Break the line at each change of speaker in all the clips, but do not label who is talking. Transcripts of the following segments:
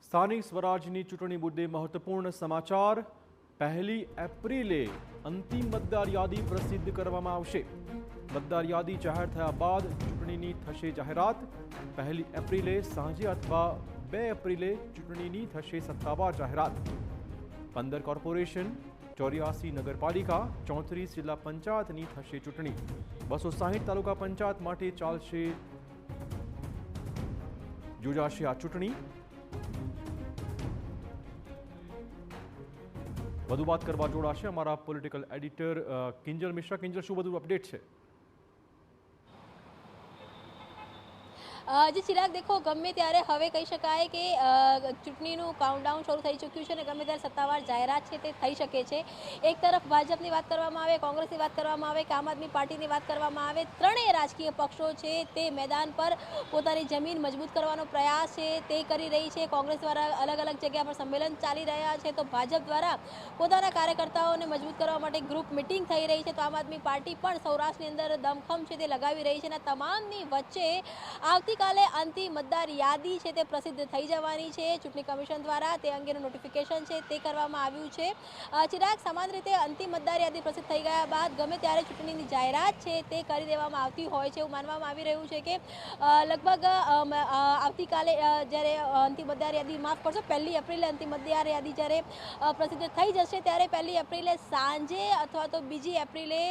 સ્થાનિક સ્વરાજની ચૂંટણી મુદ્દે મહત્વપૂર્ણ સમાચાર। 1 એપ્રિલે અંતિમ મતદાર યાદી પ્રસિદ્ધ કરવામાં આવશે। મતદાર યાદી જાહેર થયા બાદ ચૂંટણીની થશે જાહેરાત। 1 એપ્રિલે સાંજે અથવા 2 એપ્રિલે ચૂંટણીની થશે સત્તાવાર જાહેરાત। 15 કોર્પોરેશન, 84 નગરપાલિકા, 34 જિલ્લા પંચાયતની થશે ચૂંટણી। 260 તાલુકા પંચાયત માટે યોજાશે આ ચૂંટણી। વધુ વાત કરવા જોડાશે અમારા પોલિટિકલ એડિટર કિંજલ મિશ્રા। કિંજલ, શું વધુ અપડેટ છે?
जी चिराग, देखो गमे त्यारे हवे कही शकाय के चूंटणीनुं काउंटडाउन शुरू थई चूक्युं छे ने गमे त्यारे सत्तावार जाहेरात छे ते थई शके छे। एक तरफ भाजपनी वात करवामां आवे, कोंग्रेसनी वात करवामां आवे, आम आदमी पार्टीनी वात करवामां आवे, त्रणेय राजकीय पक्षो छे ते मैदान पर पोतानी जमीन मजबूत करवानो प्रयास छे ते करी रही छे। कोंग्रेस द्वारा अलग अलग जग्या पर सम्मेलन चाली रह्या छे, तो भाजप द्वारा पोताना कार्यकर्ताओने मजबूत करवा माटे ग्रुप मीटिंग थई रही छे। तो आम आदमी पार्टी पण सौराष्ट्रनी अंदर दमखम छे ते लगावी रही छे। तमामनी वच्चे आवती काले अंतिम मतदार यादी छे ते प्रसिद्ध थई जवानी छे। चूंटणी कमिशन द्वारा ते अंगेनुं नोटिफिकेशन छे ते करवामां आव्युं छे। चिराग, सामान्य रीते अंतिम मतदार यादी प्रसिद्ध थई गया बाद गमे त्यारे चूंटणीनी जाहेरात छे ते करी देवामां आवती होय छे। एवुं मानवामां आवी रह्युं छे के लगभग आवती काले ज्यारे अंतिम मतदार यादी माफ करशो 1 एप्रिले अंतिम मतदार यादी ज्यारे प्रसिद्ध थई जशे त्यारे 1 एप्रिले सांजे अथवा तो 2 एप्रिले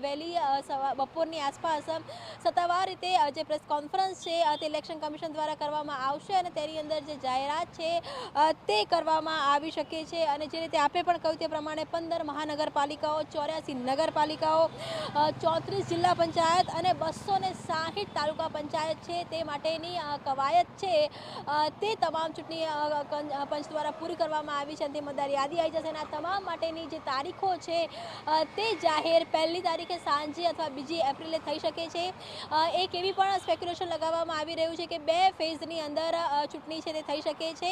वहेली बपोरनी आसपास सत्तावार रीते जे प्रेस कॉन्फरन्स छे ते इलेक्शन कमिशन द्वारा करवामां आवशे अने तेनी अंदर जे जाहेरात छे ते करवामां आवी शके छे। अने जे रीते आपणे पण कह्युं ते प्रमाणे 15 महानगरपालिकाओ, 84 नगरपालिकाओ, 34 जिल्ला पंचायत अने 260 तालुका पंचायत छे ते माटेनी कवायत छे ते तमाम चूंटणी पंच द्वारा पूरी करवामां आवी छे। अंतिम मतदार यादी आई जशे अने आ तमाम माटेनी जे तारीखो छे ते जाहेर 1 तारीखे सांजे अथवा 2 एप्रिले थई शके छे। एक एवी पण स्पेक्युलेशन लगाववामां आवी रह्युं छे के 2 फेजनी अंदर चूंटणी छे ते थई शके छे।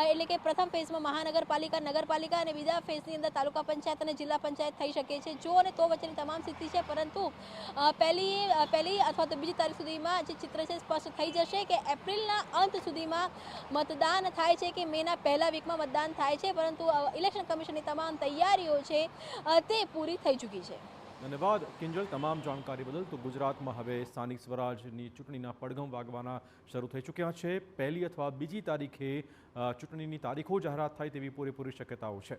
एटले के प्रथम फेजमां महानगरपालिका, नगरपालिका अने बीजा फेजनी अंदर तालुका पंचायत अने जिल्ला पंचायत थई शके छे। जो अने तो वच्चेनी तमाम स्थिति छे, परंतु पहली अथवा तो 2 तारीख सुधीमां जे चित्र छे स्पष्ट थई जशे के एप्रिलना अंत सुधीमां मतदान थाय छे के मेना पहला वीकमां मतदान थाय छे, परंतु इलेक्शन कमिशननी तमाम तैयारीओ छे ते पूरी थई चूकी छे।
धन्यवाद किंजल, તમામ જાણકારી બદલ। તો ગુજરાતમાં હવે સ્થાનિક સ્વરાજની ચૂંટણીના પડઘમ વાગવાના શરૂ થઈ ચૂક્યા છે। 1 અથવા 2 તારીખે ચૂંટણીની તારીખો જાહેરાત થાય તેવી પૂરેપૂરી શક્યતાઓ છે।